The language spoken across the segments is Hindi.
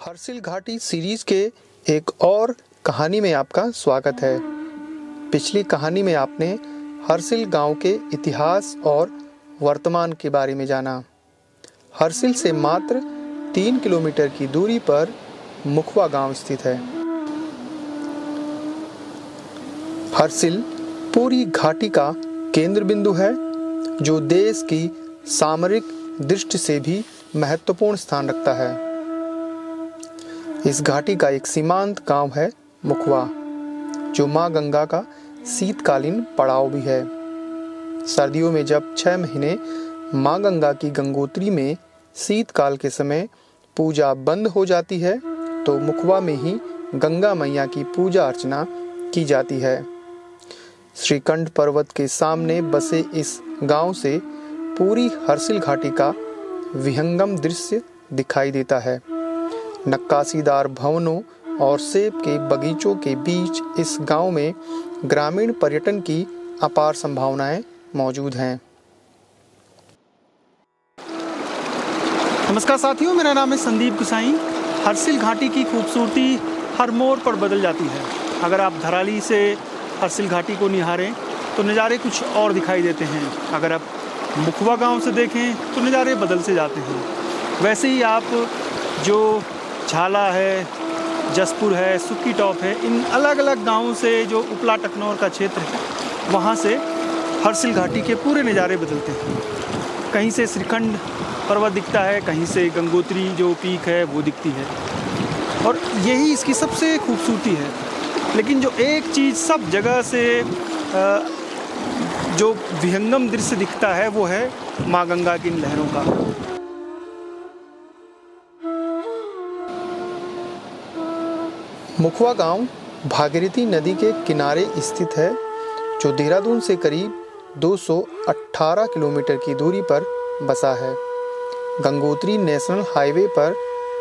हर्सिल घाटी सीरीज के एक और कहानी में आपका स्वागत है। पिछली कहानी में आपने हर्सिल गांव के इतिहास और वर्तमान के बारे में जाना। हर्सिल से मात्र 3 किलोमीटर की दूरी पर मुखवा गांव स्थित है। हर्सिल पूरी घाटी का केंद्र बिंदु है, जो देश की सामरिक दृष्टि से भी महत्वपूर्ण स्थान रखता है। इस घाटी का एक सीमांत गांव है मुखवा, जो मां गंगा का शीतकालीन पड़ाव भी है। सर्दियों में जब 6 महीने मां गंगा की गंगोत्री में शीतकाल के समय पूजा बंद हो जाती है, तो मुखवा में ही गंगा मैया की पूजा अर्चना की जाती है। श्रीकंठ पर्वत के सामने बसे इस गांव से पूरी हर्सिल घाटी का विहंगम दृश्य दिखाई देता है। नक्काशीदार भवनों और सेब के बगीचों के बीच इस गांव में ग्रामीण पर्यटन की अपार संभावनाएं मौजूद हैं। नमस्कार साथियों, मेरा नाम है संदीप गुसाई। हर्सिल घाटी की खूबसूरती हर मोड़ पर बदल जाती है। अगर आप धराली से हर्सिल घाटी को निहारें तो नज़ारे कुछ और दिखाई देते हैं। अगर आप मुखवा गांव से देखें तो नज़ारे बदल से जाते हैं। वैसे ही आप जो झाला है, जसपुर है, सुक्की टॉप है, इन अलग अलग गांवों से जो उपला टकनौर का क्षेत्र है, वहाँ से हर्सिल घाटी के पूरे नज़ारे बदलते हैं। कहीं से श्रीखंड पर्वत दिखता है, कहीं से गंगोत्री जो पीक है वो दिखती है, और यही इसकी सबसे खूबसूरती है। लेकिन जो एक चीज़ सब जगह से जो विहंगम दृश्य दिखता है वो है माँ गंगा की इन लहरों का। मुखवा गांव भागीरथी नदी के किनारे स्थित है, जो देहरादून से करीब 218 किलोमीटर की दूरी पर बसा है। गंगोत्री नेशनल हाईवे पर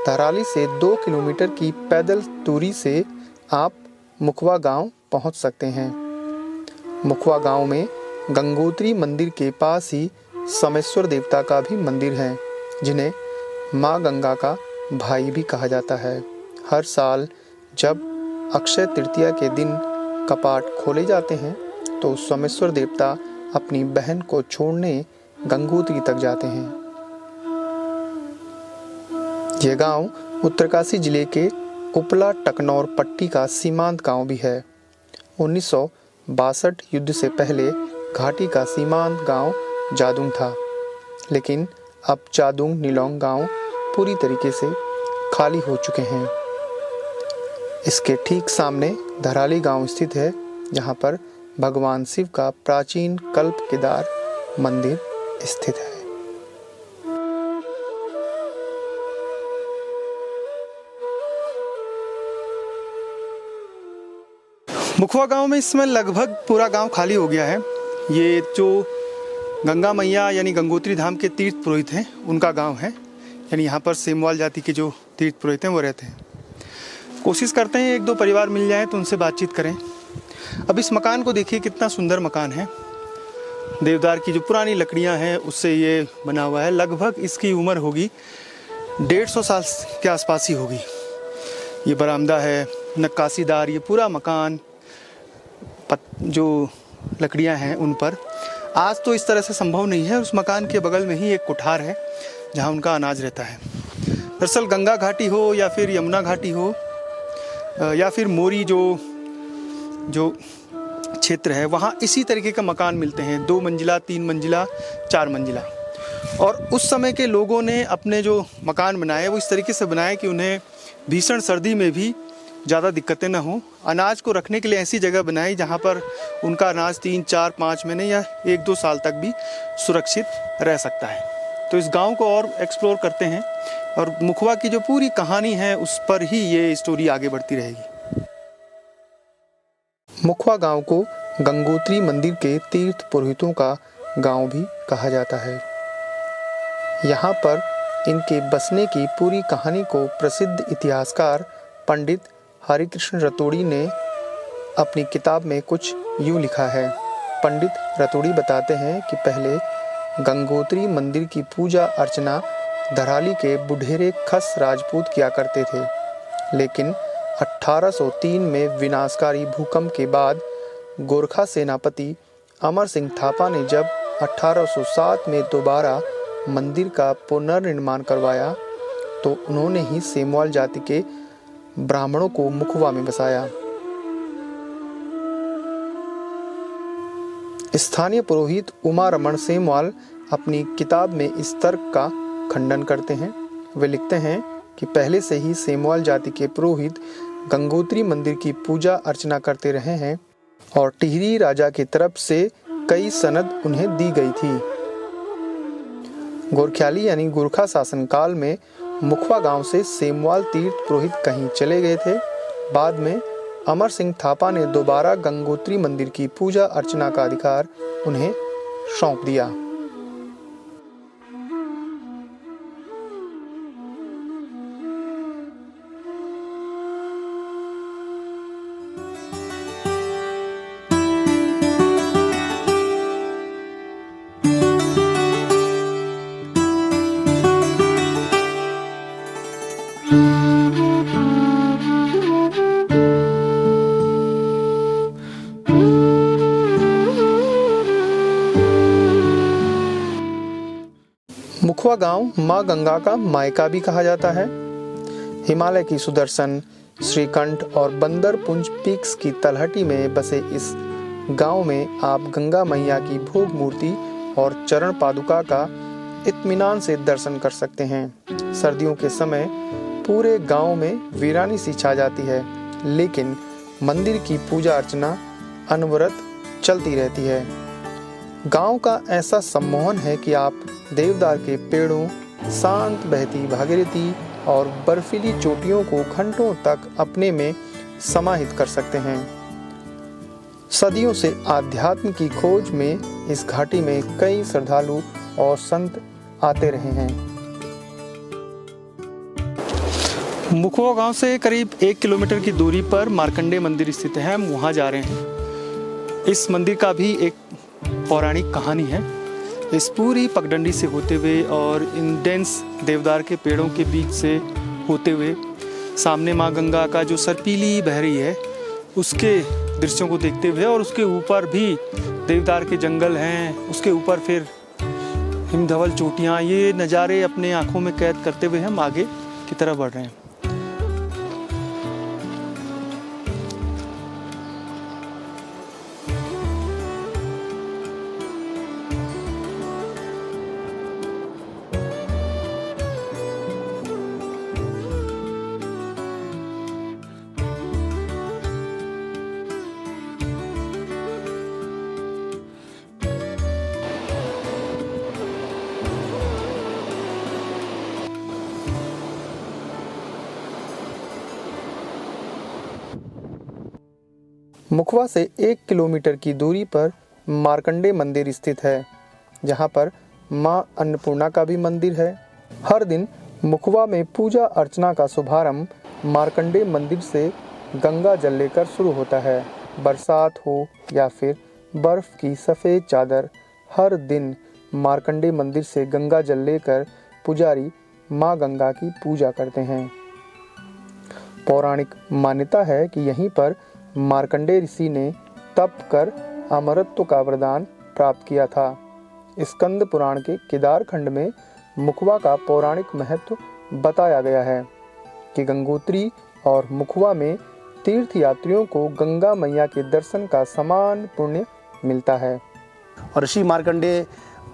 धराली से 2 किलोमीटर की पैदल दूरी से आप मुखवा गांव पहुंच सकते हैं। मुखवा गांव में गंगोत्री मंदिर के पास ही सोमेश्वर देवता का भी मंदिर है, जिन्हें माँ गंगा का भाई भी कहा जाता है। हर साल जब अक्षय तृतीया के दिन कपाट खोले जाते हैं, तो सोमेश्वर देवता अपनी बहन को छोड़ने गंगोत्री तक जाते हैं। यह गांव उत्तरकाशी जिले के उपला टकनौर पट्टी का सीमांत गांव भी है। 1962 युद्ध से पहले घाटी का सीमांत गांव जादुंग था, लेकिन अब जादुंग नीलोंग गांव पूरी तरीके से खाली हो चुके हैं। इसके ठीक सामने धराली गांव स्थित है, जहां पर भगवान शिव का प्राचीन कल्प केदार मंदिर स्थित है। मुखवा गांव में इस समय लगभग पूरा गांव खाली हो गया है। ये जो गंगा मैया यानी गंगोत्री धाम के तीर्थ पुरोहित हैं, उनका गांव है। यानी यहाँ पर सेमवाल जाति के जो तीर्थ पुरोहित हैं वो रहते हैं। कोशिश करते हैं 1-2 परिवार मिल जाएं तो उनसे बातचीत करें। अब इस मकान को देखिए, कितना सुंदर मकान है। देवदार की जो पुरानी लकड़ियां हैं उससे ये बना हुआ है। लगभग इसकी उम्र होगी 150 साल के आसपास ही होगी। ये बरामदा है, नक्काशीदार ये पूरा मकान, जो लकड़ियां हैं उन पर। आज तो इस तरह से संभव नहीं है। उस मकान के बगल में ही एक कोठार है जहाँ उनका अनाज रहता है। दरअसल गंगा घाटी हो या फिर यमुना घाटी हो या फिर मोरी जो क्षेत्र है, वहाँ इसी तरीके का मकान मिलते हैं। 2 मंजिला, 3 मंजिला, 4 मंजिला। और उस समय के लोगों ने अपने जो मकान बनाए वो इस तरीके से बनाए कि उन्हें भीषण सर्दी में भी ज़्यादा दिक्कतें ना हों। अनाज को रखने के लिए ऐसी जगह बनाई जहाँ पर उनका अनाज 3, 4, 5 महीने या 1-2 साल तक भी सुरक्षित रह सकता है। तो इस गांव को और एक्सप्लोर करते हैं, और मुखवा की जो पूरी कहानी है उस पर ही ये स्टोरी आगे बढ़ती रहेगी। मुखवा गांव को गंगोत्री मंदिर के तीर्थ पुरोहितों का गांव भी कहा जाता है। यहाँ पर इनके बसने की पूरी कहानी को प्रसिद्ध इतिहासकार पंडित हरिकृष्ण रतोड़ी ने अपनी किताब में कुछ यूँ लिखा है। पंडित रतोड़ी बताते हैं कि पहले गंगोत्री मंदिर की पूजा अर्चना धराली के बुढ़ेरे खस राजपूत किया करते थे। लेकिन 1803 में विनाशकारी भूकंप के बाद गोरखा सेनापति अमर सिंह थापा ने जब 1807 में दोबारा मंदिर का पुनर्निर्माण करवाया तो उन्होंने ही सेमवाल जाति के ब्राह्मणों को मुखवा में बसाया। स्थानीय पुरोहित उमा रमन सेमवाल अपनी किताब में इस तर्क का खंडन करते हैं। वे लिखते हैं कि पहले से ही सेमवाल जाति के पुरोहित गंगोत्री मंदिर की पूजा अर्चना करते रहे हैं और टिहरी राजा की तरफ से कई सनद उन्हें दी गई थी। गोरख्याली यानी गोरखा शासन काल में मुखवा गांव से सेमवाल तीर्थ पुरोहित कहीं चले गए थे। बाद में अमर सिंह थापा ने दोबारा गंगोत्री मंदिर की पूजा अर्चना का अधिकार उन्हें सौंप दिया। मुखवा गांव मां गंगा का मायका भी कहा जाता है। हिमालय की सुदर्शन, श्रीकंठ और बंदरपुंज पीक्स की तलहटी में बसे इस गांव में आप गंगा मैया की भोग मूर्ति और चरण पादुका का इत्मीनान से दर्शन कर सकते हैं। सर्दियों के समय पूरे गांव में वीरानी सी छा जाती है, लेकिन मंदिर की पूजा अर्चना अनवरत चलती रहती है। गांव का ऐसा सम्मोहन है कि आप देवदार के पेड़ों, शांत बहती भागीरथी और बर्फीली चोटियों को घंटों तक अपने में समाहित कर सकते हैं। सदियों से आध्यात्म की खोज में इस घाटी में कई श्रद्धालु और संत आते रहे हैं। मुखवा गांव से करीब 1 किलोमीटर की दूरी पर मार्कंडे मंदिर स्थित है। हम वहाँ जा रहे हैं। इस मंदिर का भी एक पौराणिक कहानी है। इस पूरी पगडंडी से होते हुए और इन डेंस देवदार के पेड़ों के बीच से होते हुए सामने माँ गंगा का जो सर्पीली बह रही है उसके दृश्यों को देखते हुए, और उसके ऊपर भी देवदार के जंगल हैं, उसके ऊपर फिर हिमधवल चोटियाँ, ये नज़ारे अपने आँखों में कैद करते हुए हम आगे की तरफ बढ़ रहे हैं। मुखवा से 1 किलोमीटर की दूरी पर मार्कंडे मंदिर स्थित है, जहां पर मां अन्नपूर्णा का भी मंदिर है। हर दिन मुखवा में पूजा अर्चना का शुभारंभ मार्कंडे मंदिर से गंगा जल लेकर शुरू होता है। बरसात हो या फिर बर्फ की सफ़ेद चादर, हर दिन मार्कंडे मंदिर से गंगा जल लेकर पुजारी मां गंगा की पूजा करते हैं। पौराणिक मान्यता है कि यहीं पर मार्कंडे ऋषि ने तप कर अमरत्व का वरदान प्राप्त किया था। स्कंद पुराण के केदार खंड में मुखवा का पौराणिक महत्व बताया गया है कि गंगोत्री और मुखवा में तीर्थ यात्रियों को गंगा मैया के दर्शन का समान पुण्य मिलता है। और ऋषि मार्कंडे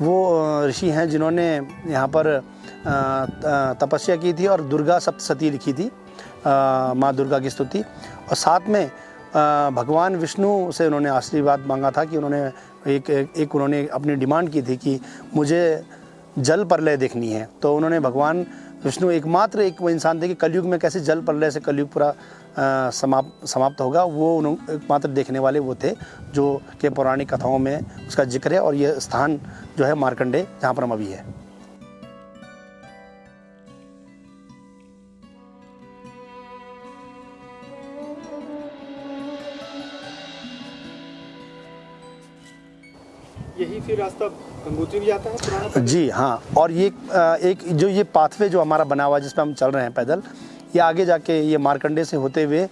वो ऋषि हैं जिन्होंने यहाँ पर तपस्या की थी और दुर्गा सप्तशती लिखी थी, माँ दुर्गा की स्तुति, और साथ में भगवान विष्णु से उन्होंने आशीर्वाद मांगा था कि उन्होंने एक उन्होंने अपनी डिमांड की थी कि मुझे जल प्रलय देखनी है। तो उन्होंने भगवान विष्णु एकमात्र एक वो इंसान थे कि कलयुग में कैसे जल प्रलय से कलयुग पूरा समाप्त होगा, वो एकमात्र देखने वाले वो थे जो के पौराणिक कथाओं में उसका जिक्र है। और ये स्थान जो है मार्कंडे, जहाँ पर हम अभी है। यही फिर रास्ता गंगोत्री भी जाता है पुराना? जी हाँ, और ये एक जो ये पाथवे जो हमारा बना हुआ है जिस पर हम चल रहे हैं पैदल, ये आगे जाके ये मार्कंडे से होते हुए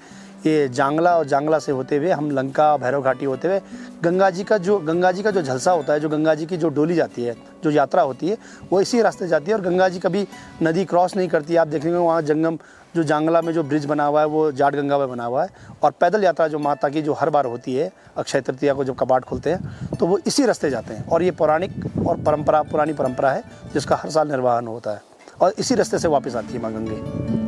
ये जांगला और जांगला से होते हुए हम लंका भैरव घाटी होते हुए गंगा जी का जो झलसा होता है, जो गंगा जी की जो डोली जाती है, जो यात्रा होती है, वो इसी रास्ते जाती है। और गंगा जी कभी नदी क्रॉस नहीं करती है। आप देखेंगे वहाँ जंगम जो जांगला में जो ब्रिज बना हुआ है वो जाट गंगा में बना हुआ है। और पैदल यात्रा जो माता की जो हर बार होती है अक्षय तृतीया को जब कपाट खुलते हैं तो वो इसी रास्ते जाते हैं। और ये पौराणिक और पुरानी परंपरा है जिसका हर साल निर्वहन होता है और इसी रास्ते से वापस आती है माँ गंगे।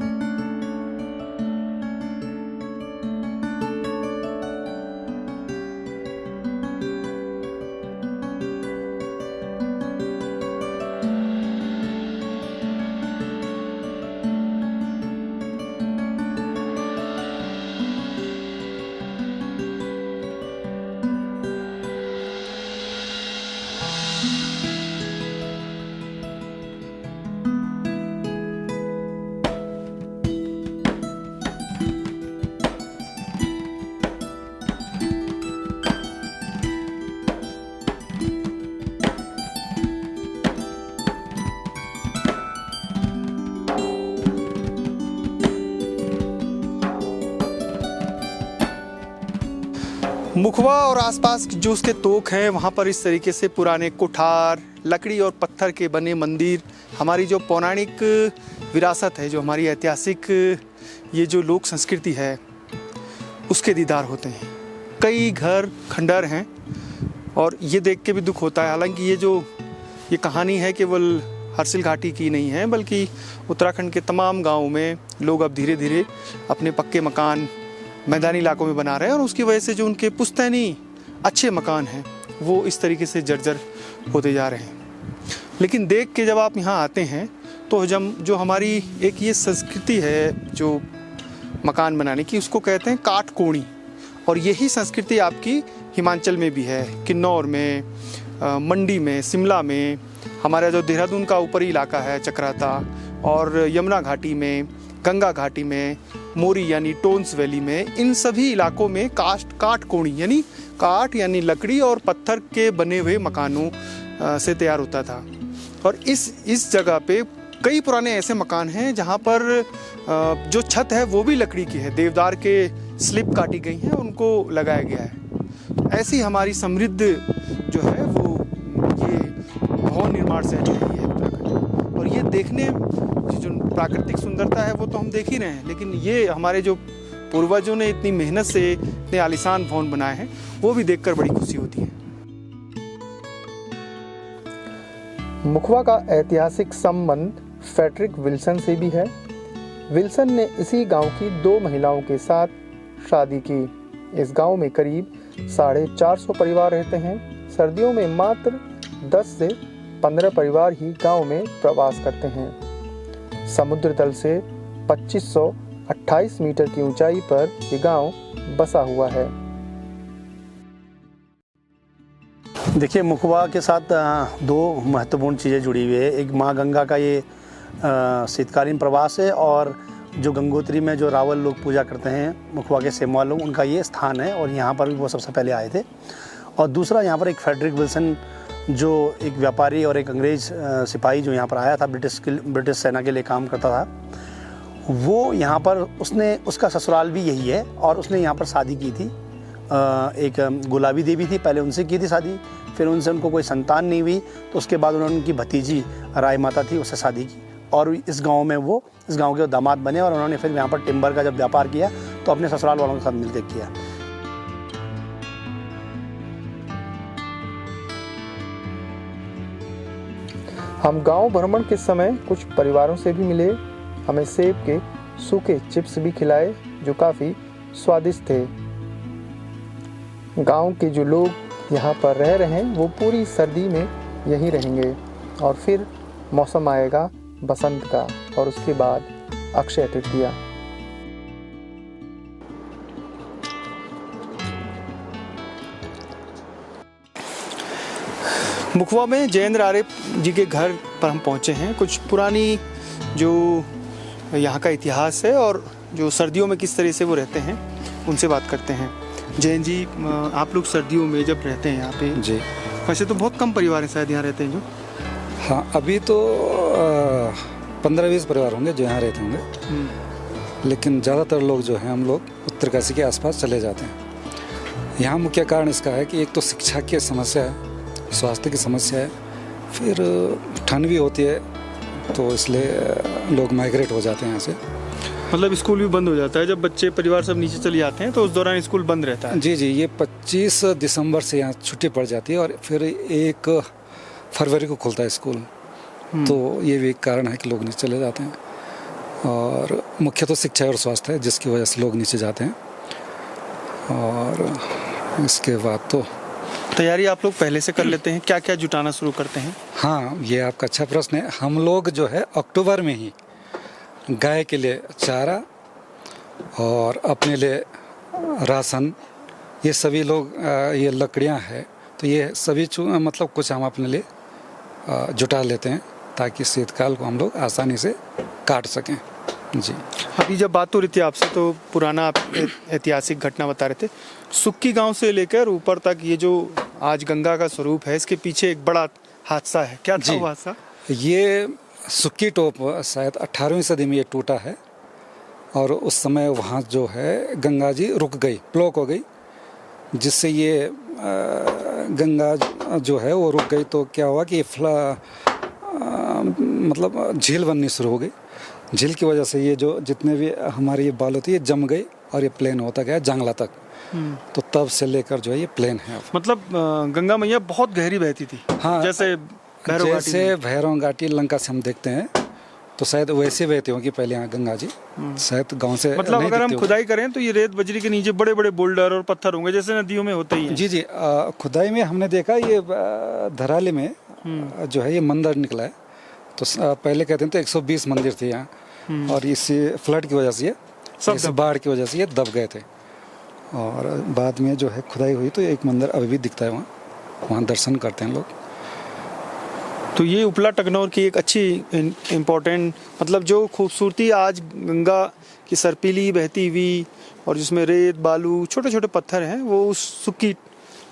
मुखवा और आसपास जो उसके तोक हैं वहाँ पर इस तरीके से पुराने कुठार, लकड़ी और पत्थर के बने मंदिर, हमारी जो पौराणिक विरासत है, जो हमारी ऐतिहासिक ये जो लोक संस्कृति है, उसके दीदार होते हैं। कई घर खंडर हैं और ये देख के भी दुख होता है। हालांकि ये कहानी है केवल हर्सिल घाटी की नहीं है, बल्कि उत्तराखंड के तमाम गाँवों में लोग अब धीरे धीरे अपने पक्के मकान मैदानी इलाकों में बना रहे हैं और उसकी वजह से जो उनके पुश्तैनी अच्छे मकान हैं वो इस तरीके से जर्जर होते जा रहे हैं। लेकिन देख के जब आप यहाँ आते हैं तो जो हमारी एक ये संस्कृति है जो मकान बनाने की, उसको कहते हैं काठ कोणी। और यही संस्कृति आपकी हिमाचल में भी है, किन्नौर में, मंडी में, शिमला में, हमारा जो देहरादून का ऊपरी इलाका है चक्राता, और यमुना घाटी में, गंगा घाटी में, मोरी यानी टोन्स वैली में, इन सभी इलाकों में काठ कोणी यानी काठ यानी लकड़ी और पत्थर के बने हुए मकानों से तैयार होता था। और इस जगह पे कई पुराने ऐसे मकान हैं जहाँ पर जो छत है वो भी लकड़ी की है, देवदार के स्लिप काटी गई हैं, उनको लगाया गया है। तो ऐसी हमारी समृद्ध जो है वो ये भवन निर्माण शैली रही है उत्तराखंड। और ये देखने जो प्राकृतिक सुंदरता है वो तो हम देख ही रहे हैं, लेकिन ये हमारे जो पूर्वजों ने इतनी मेहनत से इतने आलीशान भवन बनाए हैं वो भी देखकर बड़ी खुशी होती है। मुखवा का ऐतिहासिक संबंध फ्रेडरिक विल्सन से भी है। विल्सन ने इसी गांव की 2 महिलाओं के साथ शादी की। इस गांव में करीब 450 परिवार रहते हैं। सर्दियों में मात्र 10 से 15 परिवार ही गांव में प्रवास करते हैं। समुद्र तल से 2528 मीटर की ऊंचाई पर ये गांव बसा हुआ है। देखिए, मुखवा के साथ 2 महत्वपूर्ण चीज़ें जुड़ी हुई है। एक माँ गंगा का ये शीतकालीन प्रवास है, और जो गंगोत्री में जो रावल लोग पूजा करते हैं, मुखवा के सेमवाल लोग, उनका ये स्थान है और यहाँ पर भी वो सबसे पहले आए थे। और दूसरा, यहाँ पर एक फ्रेडरिक विल्सन जो एक व्यापारी और एक अंग्रेज सिपाही जो यहाँ पर आया था, ब्रिटिश सेना के लिए काम करता था, वो यहाँ पर उसका ससुराल भी यही है और उसने यहाँ पर शादी की थी। एक गुलाबी देवी थी, पहले उनसे की थी शादी, फिर उनको कोई संतान नहीं हुई तो उसके बाद उन्होंने उनकी भतीजी राय माता थी, उससे शादी की और इस गांव के दामाद बने। और उन्होंने फिर यहाँ पर टिम्बर का जब व्यापार किया तो अपने ससुराल वालों के साथ मिलकर किया। हम गांव भ्रमण के समय कुछ परिवारों से भी मिले। हमें सेब के सूखे चिप्स भी खिलाए जो काफ़ी स्वादिष्ट थे। गांव के जो लोग यहाँ पर रह रहे हैं वो पूरी सर्दी में यहीं रहेंगे और फिर मौसम आएगा बसंत का और उसके बाद अक्षय तृतीया। मुखवा में जयेंद्र आर्य जी के घर पर हम पहुँचे हैं। कुछ पुरानी जो यहाँ का इतिहास है और जो सर्दियों में किस तरह से वो रहते हैं उनसे बात करते हैं। जयेंद्र जी, आप लोग सर्दियों में जब रहते हैं यहाँ पे जी, वैसे तो बहुत कम परिवार हैं शायद यहाँ रहते हैं जो? हाँ, अभी तो 15-20 परिवार होंगे जो यहाँ रहते होंगे। लेकिन ज़्यादातर लोग जो हैं हम लोग उत्तरकाशी के आसपास चले जाते हैं। यहाँ मुख्य कारण इसका है कि एक तो शिक्षा की समस्या है, स्वास्थ्य की समस्या है, फिर ठंड भी होती है, तो इसलिए लोग माइग्रेट हो जाते हैं यहाँ से। मतलब स्कूल भी बंद हो जाता है जब बच्चे परिवार सब नीचे चले जाते हैं, तो उस दौरान स्कूल बंद रहता है। जी, ये 25 दिसंबर से यहाँ छुट्टी पड़ जाती है और फिर 1 फरवरी को खुलता है स्कूल। तो ये भी एक कारण है कि लोग नीचे चले जाते हैं, और मुख्य तो शिक्षा और स्वास्थ्य है जिसकी वजह से लोग नीचे जाते हैं। और इसके बाद तो तैयारी आप लोग पहले से कर लेते हैं, क्या क्या जुटाना शुरू करते हैं? हाँ, ये आपका अच्छा प्रश्न है। हम लोग जो है अक्टूबर में ही गाय के लिए चारा और अपने लिए राशन, ये सभी लोग, ये लकड़ियाँ हैं, तो ये सभी मतलब कुछ हम अपने लिए जुटा लेते हैं ताकि शीतकाल को हम लोग आसानी से काट सकें। जी, अभी जब बात हो रही थी आपसे तो पुराना आप ऐतिहासिक घटना बता रहे थे। सुक्की गांव से लेकर ऊपर तक ये जो आज गंगा का स्वरूप है, इसके पीछे एक बड़ा हादसा है, क्या था वो हादसा? ये सुक्की टोप शायद 18वीं सदी में ये टूटा है, और उस समय वहाँ जो है गंगा जी रुक गई, ब्लॉक हो गई, जिससे ये गंगा जो है वो रुक गई। तो क्या हुआ कि मतलब झील बननी शुरू हो गई। झील की वजह से ये जो जितने भी हमारी ये बाल होती है जम गई और ये प्लेन होता गया जंगला तक। तो तब से लेकर जो है ये प्लेन है। मतलब गंगा मैया बहुत गहरी बहती थी। हाँ, जैसे भैरव घाटी लंका से हम देखते हैं तो शायद वैसे बहते होंगे पहले यहाँ गंगा जी, शायद गांव से मतलब अगर हम खुदाई करें तो ये रेत बजरी के नीचे बड़े बड़े बोल्डर और पत्थर होंगे जैसे नदियों में होते ही हैं। जी, खुदाई में हमने देखा ये धराली में जो है ये मंदिर निकला है। तो पहले कहते हैं तो 120 मंदिर थे यहाँ, और इसी फ्लड की वजह से ये सब बाढ़ की वजह से ये दब गए थे, और बाद में जो है खुदाई हुई तो एक मंदिर अभी भी दिखता है वहाँ दर्शन करते हैं लोग। तो ये उपला टकनौर की एक अच्छी इम्पोर्टेंट, मतलब जो खूबसूरती आज गंगा की सरपीली बहती हुई और जिसमें रेत बालू छोटे छोटे पत्थर हैं, वो उस सुक्की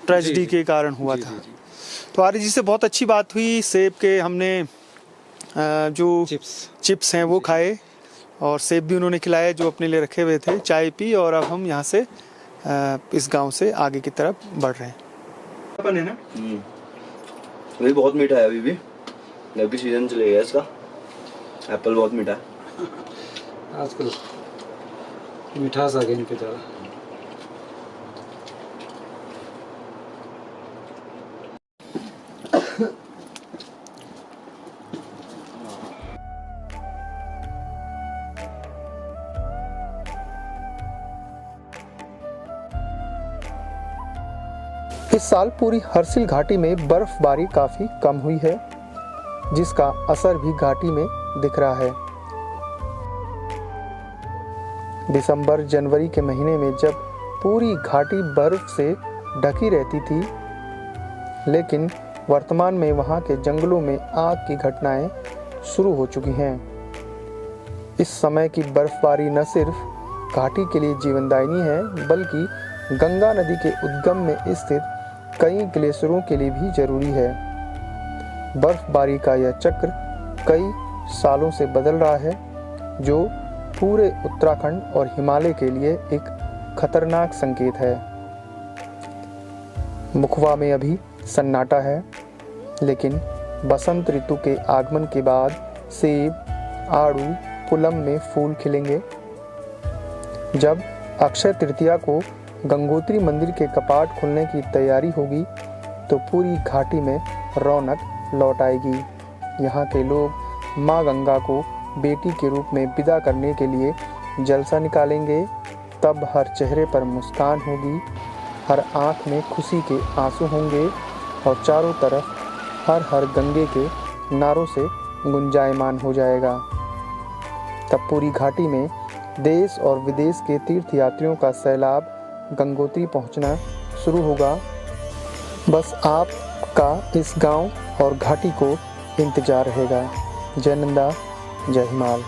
ट्रेजेडी के कारण हुआ था। तो आर्य जी से बहुत अच्छी बात हुई। सेब के हमने जो चिप्स हैं वो खाए, और सेब भी उन्होंने खिलाए जो अपने लिए रखे हुए थे, चाय पी, और अब हम यहाँ से इस गांव से आगे की तरफ बढ़ रहे हैं। अपन है ना, अभी बहुत मीठा है, अभी भी अभी सीजन चलेगा इसका। एप्पल बहुत मीठा है आजकल, मिठास आ गई इनके ज़्यादा। इस साल पूरी हर्सिल घाटी में बर्फबारी काफी कम हुई है, जिसका असर भी घाटी में दिख रहा है। दिसंबर जनवरी के महीने में जब पूरी घाटी बर्फ से ढकी रहती थी, लेकिन वर्तमान में वहां के जंगलों में आग की घटनाएं शुरू हो चुकी हैं। इस समय की बर्फबारी न सिर्फ घाटी के लिए जीवनदायिनी है, बल्कि गंगा नदी के उद्गम में स्थित कई ग्लेशियरों के लिए भी जरूरी है। बर्फबारी का यह चक्र कई सालों से बदल रहा है, जो पूरे उत्तराखंड और हिमालय के लिए एक खतरनाक संकेत है। मुखवा में अभी सन्नाटा है, लेकिन बसंत ऋतु के आगमन के बाद सेब, आड़ू, पुलम में फूल खिलेंगे। जब अक्षय तृतीया को गंगोत्री मंदिर के कपाट खुलने की तैयारी होगी, तो पूरी घाटी में रौनक लौट आएगी। यहाँ के लोग माँ गंगा को बेटी के रूप में विदा करने के लिए जलसा निकालेंगे। तब हर चेहरे पर मुस्कान होगी, हर आँख में खुशी के आंसू होंगे, और चारों तरफ हर हर गंगे के नारों से गुंजायमान हो जाएगा। तब पूरी घाटी में देश और विदेश के तीर्थयात्रियों का सैलाब गंगोत्री पहुंचना शुरू होगा। बस आपका इस गांव और घाटी को इंतजार रहेगा। जय नंदा, जय हिमाल।